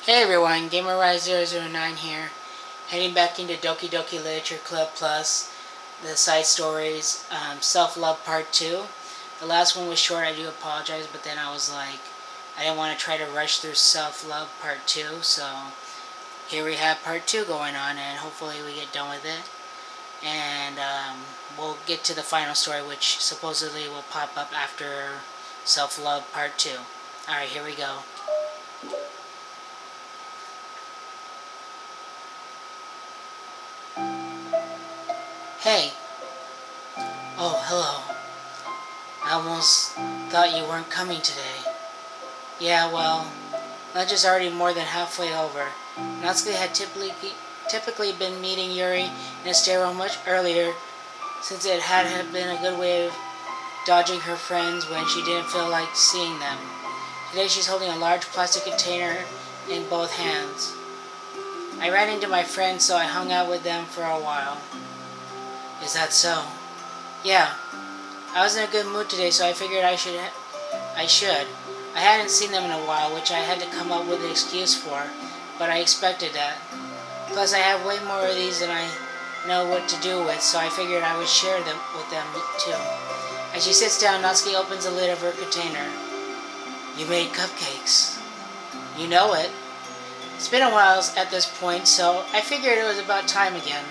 Hey everyone, GamerRise009 here, heading back into Doki Doki Literature Club Plus, the side stories, Self-Love Part 2. The last one was short, I do apologize, but then I was like, I didn't want to try to rush through Self-Love Part 2, so here we have Part 2 going on, and hopefully we get done with it. And we'll get to the final story, which supposedly will pop up after Self-Love Part 2. Alright, here we go. Hey. Oh, hello. I almost thought you weren't coming today. Yeah, well, lunch is already more than halfway over. Natsuki had typically been meeting Yuri in a stairwell much earlier, since it had been a good way of dodging her friends when she didn't feel like seeing them. Today she's holding a large plastic container in both hands. I ran into my friends, so I hung out with them for a while. Is that so? Yeah. I was in a good mood today, so I figured I should. I hadn't seen them in a while, which I had to come up with an excuse for, but I expected that. Plus, I have way more of these than I know what to do with, so I figured I would share them with them too. As she sits down, Natsuki opens the lid of her container. You made cupcakes. You know it. It's been a while at this point, so I figured it was about time again.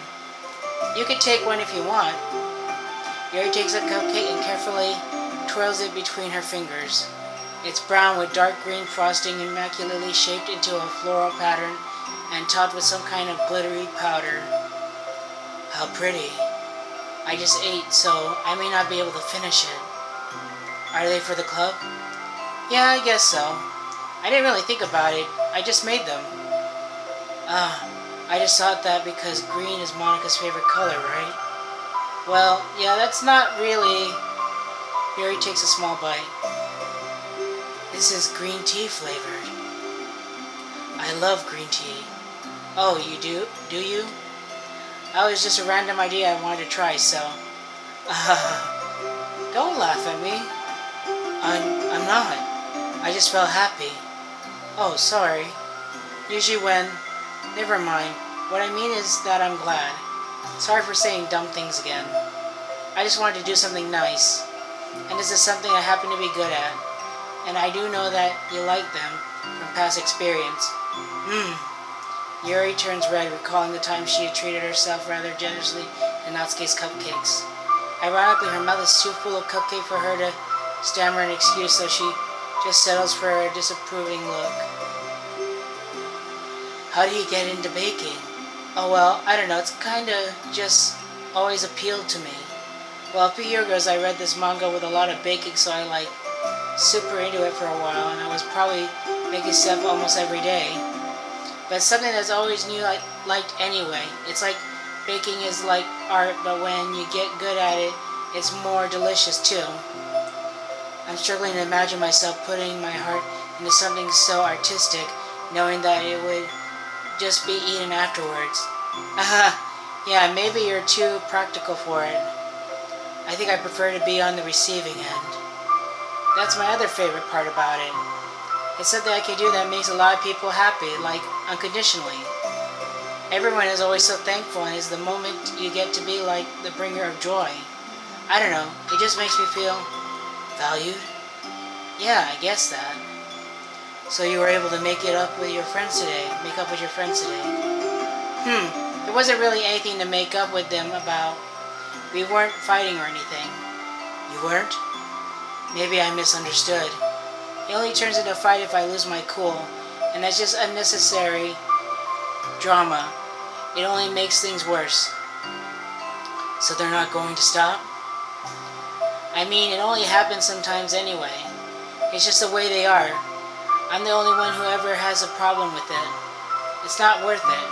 You can take one if you want. Yuri takes a cupcake and carefully twirls it between her fingers. It's brown with dark green frosting immaculately shaped into a floral pattern and topped with some kind of glittery powder. How pretty. I just ate, so I may not be able to finish it. Are they for the club? Yeah, I guess so. I didn't really think about it. I just made them. I just thought that because green is Monica's favorite color, right? Well, yeah, that's not really... Yuri takes a small bite. This is green tea flavored. I love green tea. Oh, you do? Do you? That was just a random idea I wanted to try, so... Don't laugh at me. I'm not. I just felt happy. Oh, sorry. Usually when... Never mind. What I mean is that I'm glad. Sorry for saying dumb things again. I just wanted to do something nice. And this is something I happen to be good at. And I do know that you like them from past experience. Yuri turns red, recalling the time she had treated herself rather generously in Natsuki's cupcakes. Ironically, her mouth is too full of cupcake for her to stammer an excuse, so she just settles for a disapproving look. How do you get into baking? Oh well, I don't know, it's kinda just always appealed to me. Well, a few years ago I read this manga with a lot of baking, so I super into it for a while, and I was probably making stuff almost every day. But it's something that's always new I liked anyway. It's like baking is like art, but when you get good at it, it's more delicious too. I'm struggling to imagine myself putting my heart into something so artistic, knowing that it would just be eaten afterwards. Yeah, maybe you're too practical for it. I think I prefer to be on the receiving end. That's my other favorite part about it. It's something I can do that makes a lot of people happy, like unconditionally. Everyone is always so thankful, and it's the moment you get to be like the bringer of joy. I don't know, it just makes me feel valued. Yeah, I guess that. So you were able to make up with your friends today. There wasn't really anything to make up with them about. We weren't fighting or anything. You weren't? Maybe I misunderstood. It only turns into a fight if I lose my cool, and that's just unnecessary drama. It only makes things worse. So they're not going to stop? I mean, it only happens sometimes anyway. It's just the way they are. I'm the only one who ever has a problem with it. It's not worth it.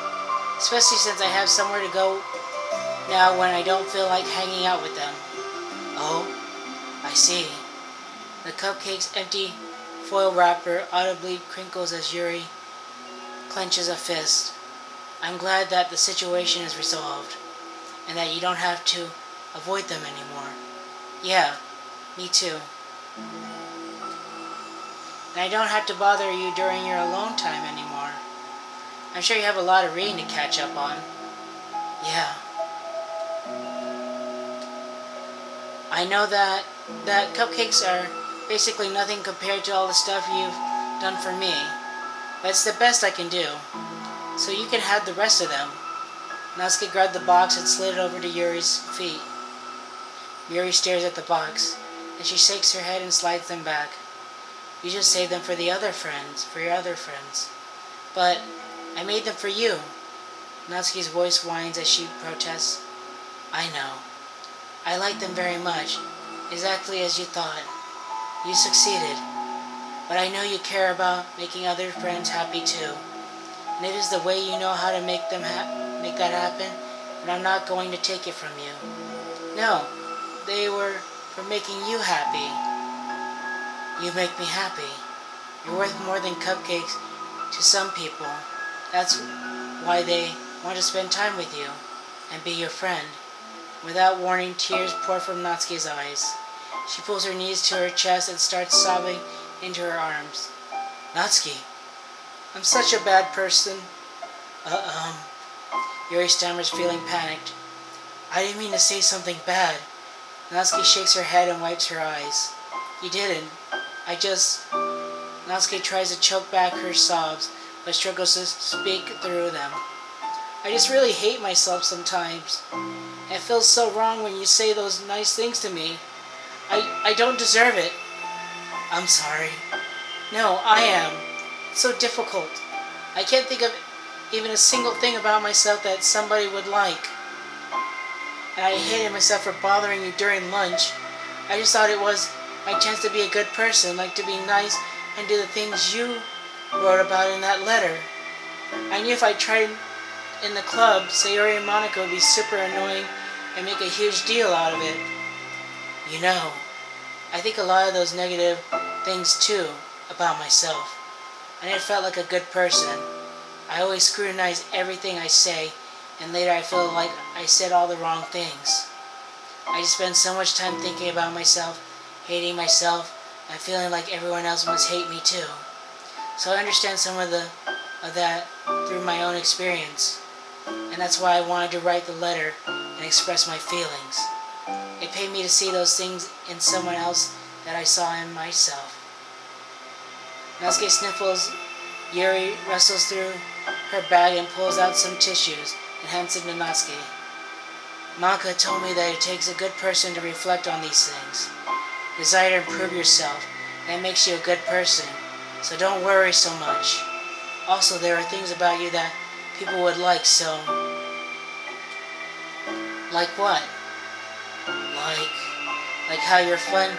Especially since I have somewhere to go now when I don't feel like hanging out with them. Oh, I see. The cupcake's empty foil wrapper audibly crinkles as Yuri clenches a fist. I'm glad that the situation is resolved, and that you don't have to avoid them anymore. Yeah, me too. And I don't have to bother you during your alone time anymore. I'm sure you have a lot of reading to catch up on. Yeah. I know that cupcakes are basically nothing compared to all the stuff you've done for me. But it's the best I can do. So you can have the rest of them. Natsuki grabbed the box and slid it over to Yuri's feet. Yuri stares at the box, and she shakes her head and slides them back. You just saved them for the other friends, for your other friends. But I made them for you. Natsuki's voice whines as she protests. I know. I like them very much, exactly as you thought. You succeeded. But I know you care about making other friends happy too. And it is the way you know how to make that happen, and I'm not going to take it from you. No, they were for making you happy. You make me happy. You're worth more than cupcakes to some people. That's why they want to spend time with you and be your friend. Without warning, tears pour from Natsuki's eyes. She pulls her knees to her chest and starts sobbing into her arms. Natsuki, I'm such a bad person. Yuri stammers, feeling panicked. I didn't mean to say something bad. Natsuki shakes her head and wipes her eyes. You didn't. Natsuki tries to choke back her sobs, but struggles to speak through them. I just really hate myself sometimes. It feels so wrong when you say those nice things to me. I don't deserve it. I'm sorry. No, I am. It's so difficult. I can't think of even a single thing about myself that somebody would like. And I hated myself for bothering you during lunch. I just thought it was my chance to be a good person, like to be nice and do the things you wrote about in that letter. I knew if I tried in the club, Sayori and Monica would be super annoying and make a huge deal out of it. You know, I think a lot of those negative things too about myself. I never felt like a good person. I always scrutinize everything I say, and later I feel like I said all the wrong things. I just spend so much time thinking about myself, hating myself, and feeling like everyone else must hate me too. So I understand some of that through my own experience. And that's why I wanted to write the letter and express my feelings. It paid me to see those things in someone else that I saw in myself. Natsuki sniffles. Yuri wrestles through her bag and pulls out some tissues and hands them to Natsuki. Monica told me that it takes a good person to reflect on these things. Desire to improve yourself. That makes you a good person. So don't worry so much. Also, there are things about you that people would like, so... Like what? Like how you're fun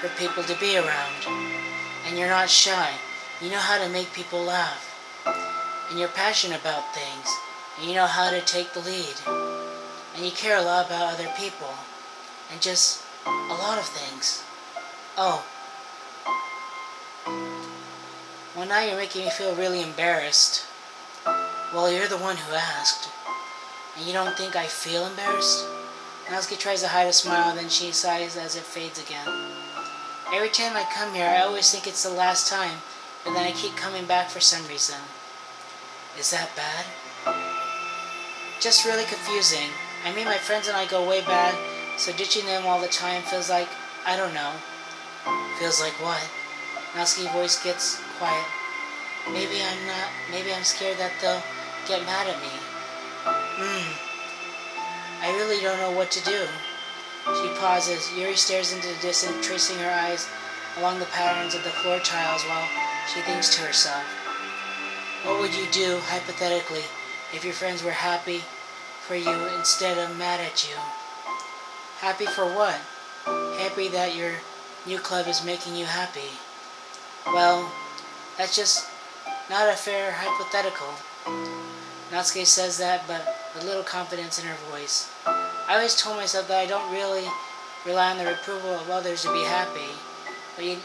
for people to be around. And you're not shy. You know how to make people laugh. And you're passionate about things. And you know how to take the lead. And you care a lot about other people. And just a lot of things. Oh. Well, now you're making me feel really embarrassed. Well, you're the one who asked. And you don't think I feel embarrassed? Natsuki tries to hide a smile, then she sighs as it fades again. Every time I come here, I always think it's the last time, but then I keep coming back for some reason. Is that bad? Just really confusing. I mean, my friends and I go way back, so ditching them all the time feels like, I don't know. Feels like what? Natsuki's voice gets quiet. Maybe I'm scared that they'll get mad at me. I really don't know what to do. She pauses. Yuri stares into the distance, tracing her eyes along the patterns of the floor tiles while she thinks to herself. What would you do, hypothetically, if your friends were happy for you instead of mad at you? Happy for what? Happy that your new club is making you happy. Well, that's just not a fair hypothetical. Natsuki says that, but with little confidence in her voice. I always told myself that I don't really rely on the approval of others to be happy,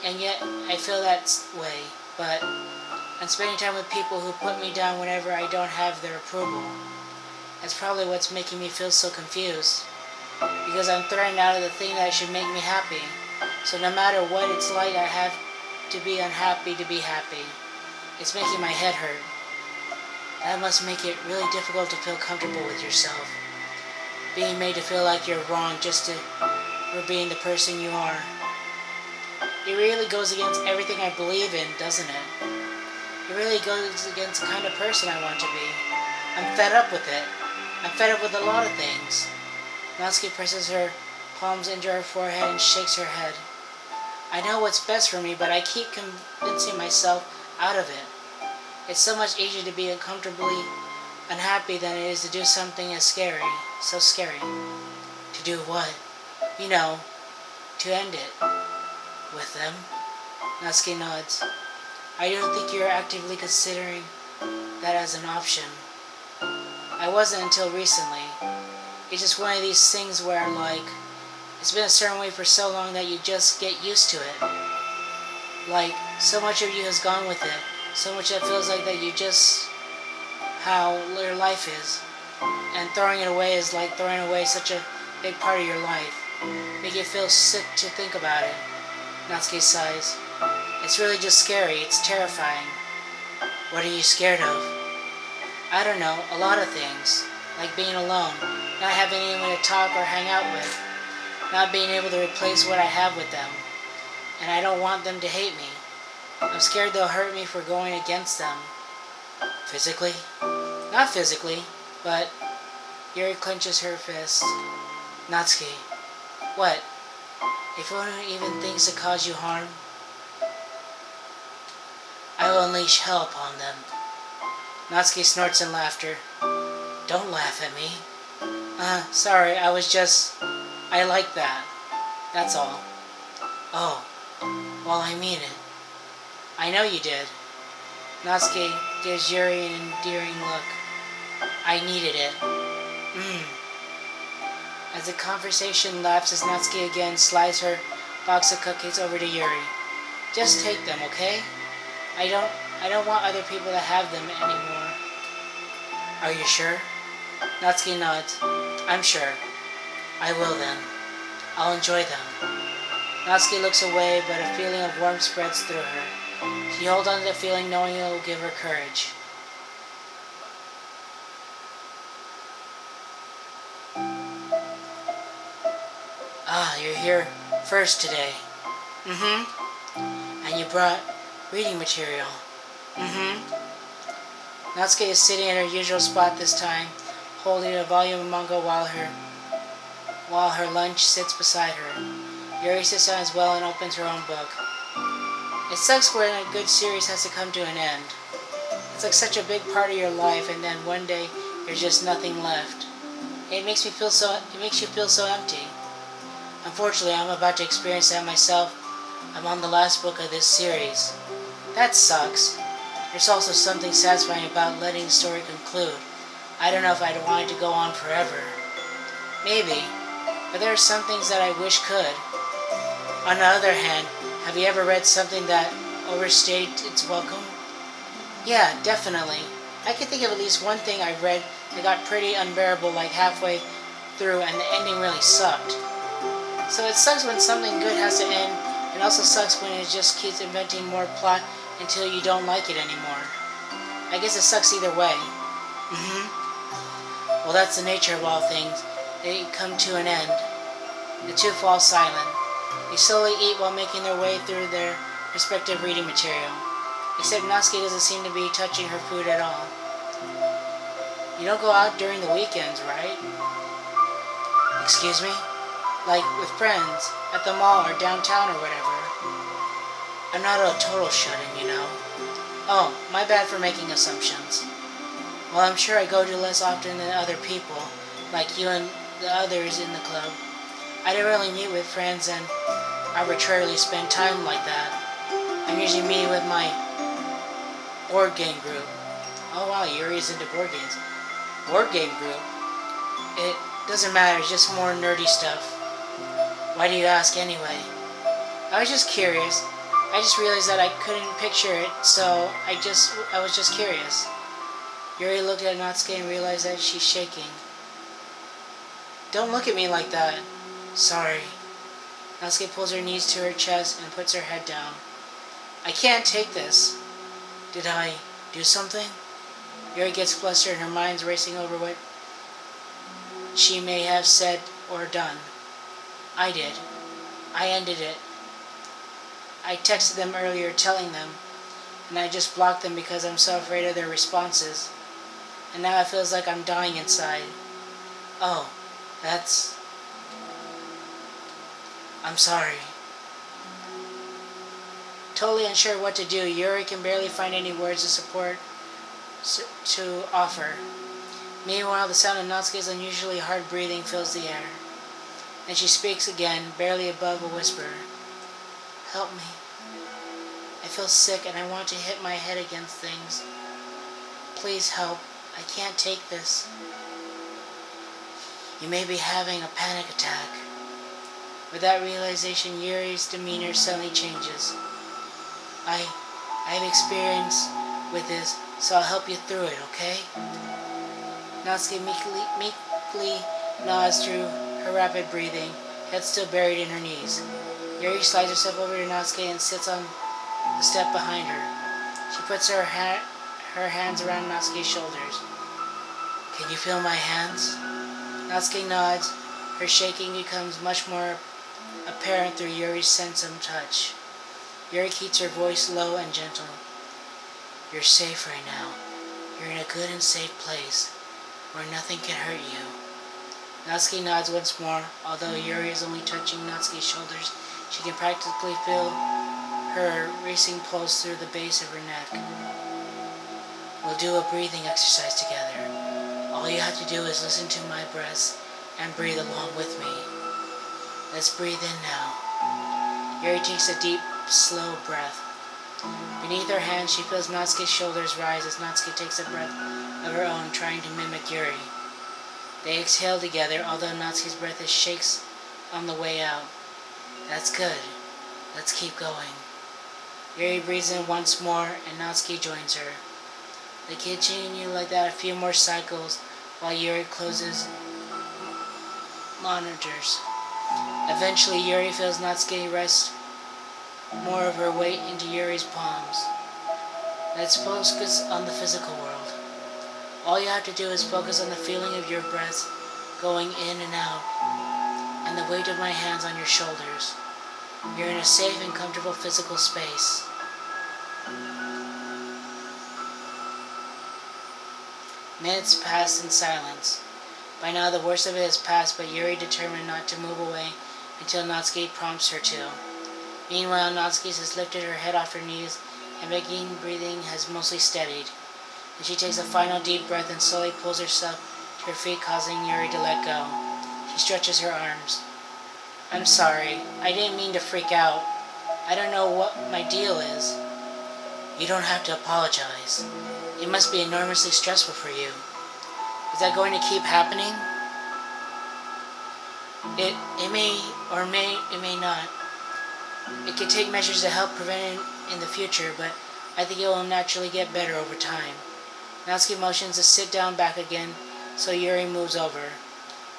and yet I feel that way. But I'm spending time with people who put me down whenever I don't have their approval. That's probably what's making me feel so confused, because I'm threatened out of the thing that should make me happy. So no matter what it's like, I have to be unhappy to be happy. It's making my head hurt. That must make it really difficult to feel comfortable with yourself. Being made to feel like you're wrong just for being the person you are. It really goes against everything I believe in, doesn't it? It really goes against the kind of person I want to be. I'm fed up with it. I'm fed up with a lot of things. Natsuki presses her palms into her forehead and shakes her head. I know what's best for me, but I keep convincing myself out of it. It's so much easier to be uncomfortably unhappy than it is to do something as scary. So scary. To do what? You know, to end it. With them? Natsuki nods. I don't think you're actively considering that as an option. I wasn't until recently. It's just one of these things where, like, it's been a certain way for so long that you just get used to it. Like, so much of you has gone with it. So much that feels like that you just how your life is. And throwing it away is like throwing away such a big part of your life. Make you feel sick to think about it. Natsuki sighs. It's really just scary. It's terrifying. What are you scared of? I don't know. A lot of things. Like being alone. Not having anyone to talk or hang out with. Not being able to replace what I have with them. And I don't want them to hate me. I'm scared they'll hurt me for going against them. Physically? Not physically, but... Yuri clenches her fist. Natsuki. What? If one even thinks to cause you harm, I will unleash hell upon them. Natsuki snorts in laughter. Don't laugh at me. Sorry, I like that. That's all. Oh, well, I mean it. I know you did. Natsuki gives Yuri an endearing look. I needed it. As the conversation lapses, Natsuki again slides her box of cupcakes over to Yuri. Just take them, okay? I don't want other people to have them anymore. Are you sure? Natsuki nods. I'm sure. I will then. I'll enjoy them. Natsuki looks away, but a feeling of warmth spreads through her. She holds on to the feeling, knowing it will give her courage. Ah, you're here first today. And you brought reading material. Natsuki is sitting in her usual spot this time, holding a volume of manga while her lunch sits beside her. Yuri sits down as well and opens her own book. It sucks when a good series has to come to an end. It's like such a big part of your life, and then one day there's just nothing left. It makes you feel so empty. Unfortunately, I'm about to experience that myself. I'm on the last book of this series. That sucks. There's also something satisfying about letting the story conclude. I don't know if I'd want it to go on forever. Maybe, but there are some things that I wish could. On the other hand, have you ever read something that overstayed its welcome? Yeah, definitely. I can think of at least one thing I read that got pretty unbearable like halfway through and the ending really sucked. So it sucks when something good has to end, and also sucks when it just keeps inventing more plot until you don't like it anymore. I guess it sucks either way. Well, that's the nature of all things. They come to an end. The two fall silent. They slowly eat while making their way through their respective reading material. Except Natsuki doesn't seem to be touching her food at all. You don't go out during the weekends, right? Excuse me? Like with friends, at the mall or downtown or whatever. I'm not a total shut-in, you know. Oh, my bad for making assumptions. Well, I'm sure I go to less often than other people, like you and the others in the club. I don't really meet with friends and arbitrarily spend time like that. I'm usually meeting with my board game group. Oh wow, Yuri's into board games. Board game group? It doesn't matter, it's just more nerdy stuff. Why do you ask anyway? I was just curious. I just realized that I couldn't picture it, so I was just curious. Yuri looked at Natsuki and realized that she's shaking. Don't look at me like that. Sorry. Natsuki pulls her knees to her chest and puts her head down. I can't take this. Did I do something? Yuri gets flustered, her mind's racing over what she may have said or done. I did. I ended it. I texted them earlier telling them, and I just blocked them because I'm so afraid of their responses. And now it feels like I'm dying inside. Oh, that's... I'm sorry. Totally unsure what to do, Yuri can barely find any words of support to offer. Meanwhile, the sound of Natsuki's unusually hard breathing fills the air. And she speaks again, barely above a whisper. Help me. I feel sick and I want to hit my head against things. Please help. I can't take this. You may be having a panic attack. With that realization, Yuri's demeanor suddenly changes. I've experience with this, so I'll help you through it, okay? Natsuki meekly nods through her rapid breathing, head still buried in her knees. Yuri slides herself over to Natsuki and sits on the step behind her. She puts her hands around Natsuki's shoulders. Can you feel my hands? Natsuki nods. Her shaking becomes much more apparent through Yuri's sense of touch. Yuri keeps her voice low and gentle. You're safe right now. You're in a good and safe place, where nothing can hurt you. Natsuki nods once more. Although Yuri is only touching Natsuki's shoulders, she can practically feel her racing pulse through the base of her neck. We'll do a breathing exercise together. All you have to do is listen to my breaths and breathe along with me. Let's breathe in now. Yuri takes a deep, slow breath. Beneath her hand, she feels Natsuki's shoulders rise as Natsuki takes a breath of her own, trying to mimic Yuri. They exhale together, although Natsuki's breath shakes on the way out. That's good. Let's keep going. Yuri breathes in once more, and Natsuki joins her. They continue like that a few more cycles, while Yuri closes monitors. Eventually, Yuri feels Natsuki rest more of her weight into Yuri's palms. Let's focus on the physical world. All you have to do is focus on the feeling of your breath going in and out, and the weight of my hands on your shoulders. You're in a safe and comfortable physical space. Minutes pass in silence. By now the worst of it has passed, but Yuri determined not to move away until Natsuki prompts her to. Meanwhile, Natsuki has lifted her head off her knees and breathing has mostly steadied. And she takes a final deep breath and slowly pulls herself to her feet, causing Yuri to let go. She stretches her arms. I'm sorry. I didn't mean to freak out. I don't know what my deal is. You don't have to apologize. It must be enormously stressful for you. Is that going to keep happening? It may or it may not. It can take measures to help prevent it in the future, but I think it will naturally get better over time. Natsuki motions to sit down back again, so Yuri moves over.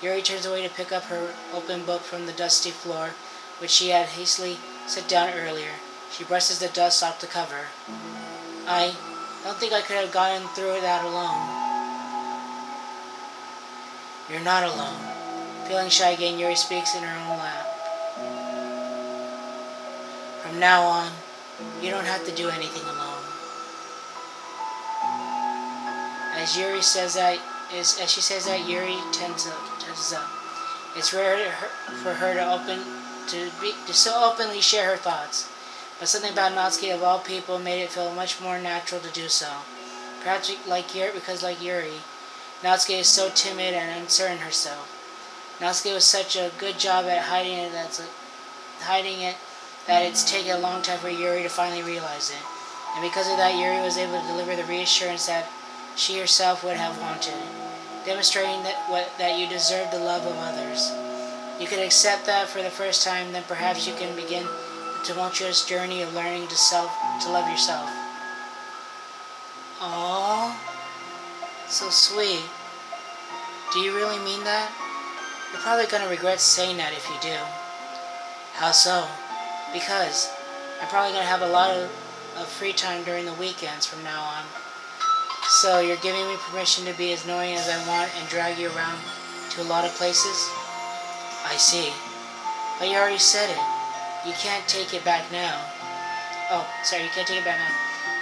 Yuri turns away to pick up her open book from the dusty floor, which she had hastily set down earlier. She brushes the dust off the cover. I don't think I could have gotten through that alone. You're not alone. Feeling shy again, Yuri speaks in her own lap. From now on, you don't have to do anything alone. As she says that, Yuri tenses up. It's rare for her to so openly share her thoughts, but something about Natsuki of all people made it feel much more natural to do so. Perhaps because like Yuri, Natsuki is so timid and uncertain herself. Natsuki was such a good job at hiding it that it's taken a long time for Yuri to finally realize it. And because of that, Yuri was able to deliver the reassurance that she herself would have wanted, demonstrating that you deserve the love of others. You can accept that for the first time, then perhaps you can begin the tumultuous journey of learning to love yourself. Aww, so sweet. Do you really mean that? You're probably going to regret saying that if you do. How so? Because I'm probably going to have a lot of free time during the weekends from now on. So you're giving me permission to be as annoying as I want and drag you around to a lot of places? I see. But you already said it. You can't take it back now. Oh, sorry, you can't take it back now.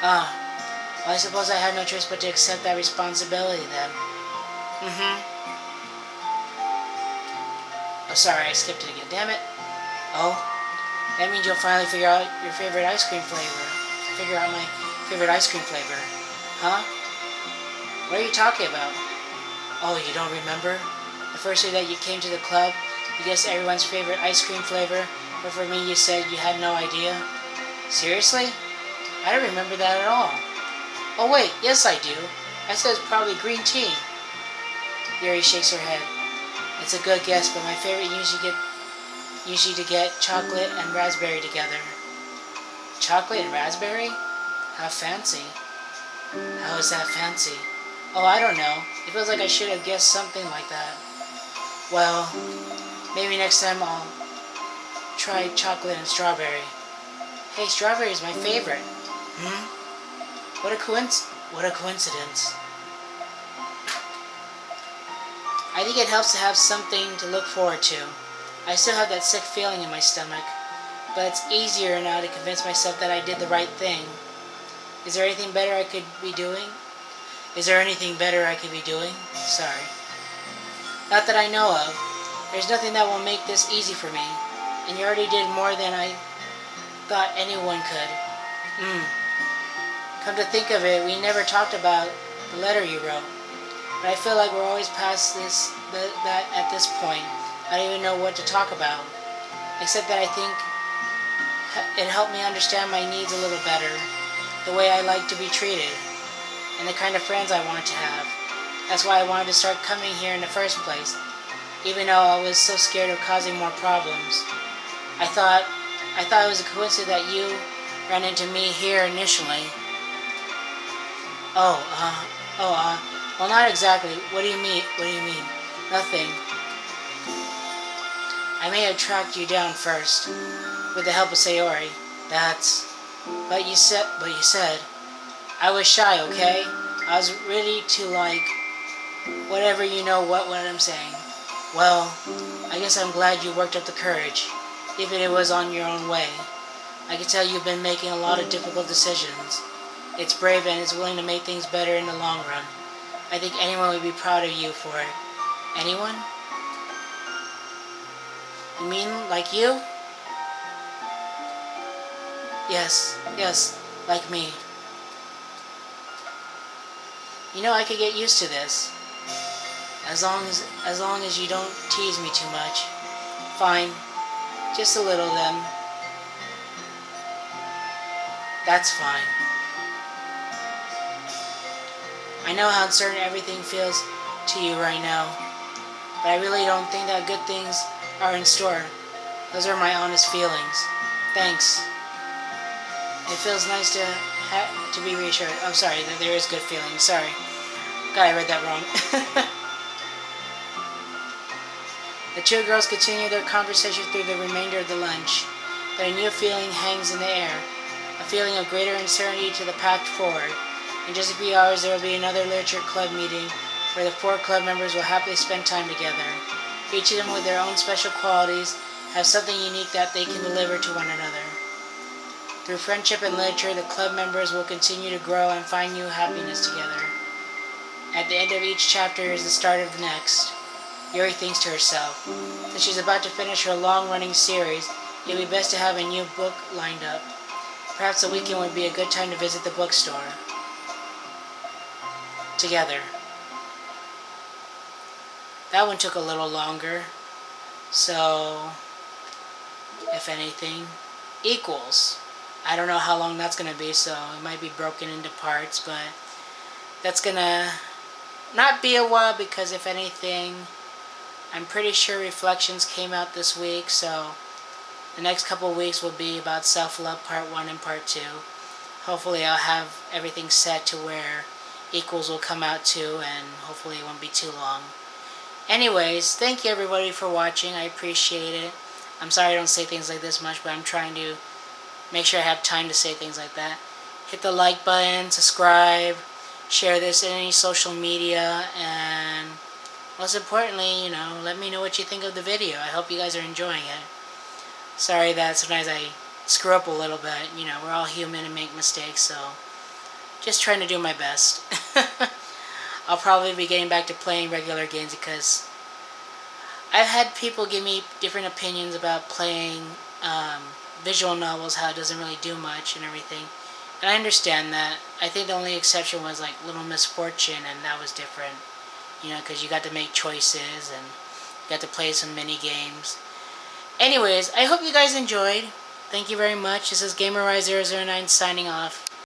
Well, I suppose I have no choice but to accept that responsibility then. Oh, sorry, I skipped it again. Damn it. Oh, that means you'll finally figure out your favorite ice cream flavor. Figure out my favorite ice cream flavor. Huh? What are you talking about? Oh, you don't remember? The first day that you came to the club, you guessed everyone's favorite ice cream flavor, but for me you said you had no idea? Seriously? I don't remember that at all. Oh wait, yes I do. I said it's probably green tea. Yuri shakes her head. It's a good guess, but my favorite usually to get chocolate and raspberry together. Chocolate and raspberry? How fancy. How is that fancy? Oh, I don't know. It feels like I should have guessed something like that. Well, maybe next time I'll try chocolate and strawberry. Hey, strawberry is my favorite. What a coincidence. I think it helps to have something to look forward to. I still have that sick feeling in my stomach, but it's easier now to convince myself that I did the right thing. Is there anything better I could be doing? Sorry. Not that I know of. There's nothing that will make this easy for me, and you already did more than I thought anyone could. Come to think of it, we never talked about the letter you wrote. But I feel like we're always past that at this point. I don't even know what to talk about. Except that I think it helped me understand my needs a little better. The way I like to be treated. And the kind of friends I wanted to have. That's why I wanted to start coming here in the first place. Even though I was so scared of causing more problems. I thought it was a coincidence that you ran into me here initially. Well, not exactly. What do you mean? Nothing. I may have tracked you down first, with the help of Sayori. But you said, I was shy, okay? I was ready to whatever you know what I'm saying. Well, I guess I'm glad you worked up the courage, even if it was on your own way. I can tell you've been making a lot of difficult decisions. It's brave and it's willing to make things better in the long run. I think anyone would be proud of you for it. Anyone? You mean like you? Yes, like me. You know, I could get used to this. As long as you don't tease me too much. Fine. Just a little then. That's fine. I know how uncertain everything feels to you right now, but I really don't think that good things are in store. Those are my honest feelings. Thanks. It feels nice to be reassured. I'm sorry, that there is good feelings. Sorry. God, I read that wrong. The two girls continue their conversation through the remainder of the lunch, but a new feeling hangs in the air. A feeling of greater uncertainty to the path forward. In just a few hours, there will be another literature club meeting where the 4 club members will happily spend time together. Each of them, with their own special qualities, have something unique that they can deliver to one another. Through friendship and literature, the club members will continue to grow and find new happiness together. At the end of each chapter is the start of the next. Yuri thinks to herself, since she's about to finish her long-running series, it would be best to have a new book lined up. Perhaps the weekend would be a good time to visit the bookstore. Together. That one took a little longer. So, if anything, equals. I don't know how long that's going to be, so it might be broken into parts, but that's going to not be a while because if anything, I'm pretty sure Reflections came out this week, so the next couple of weeks will be about Self-Love Part 1 and Part 2. Hopefully I'll have everything set to where Equals will come out too, and hopefully it won't be too long. Anyways, thank you everybody for watching. I appreciate it. I'm sorry I don't say things like this much, but I'm trying to make sure I have time to say things like that. Hit the like button, subscribe, share this in any social media, and most importantly, let me know what you think of the video. I hope you guys are enjoying it. Sorry that sometimes I screw up a little bit. We're all human and make mistakes, so just trying to do my best. I'll probably be getting back to playing regular games because I've had people give me different opinions about playing visual novels, how it doesn't really do much and everything. And I understand that. I think the only exception was like Little Misfortune, and that was different. Because you got to make choices and you got to play some mini games. Anyways, I hope you guys enjoyed. Thank you very much. This is GamerRise009 signing off.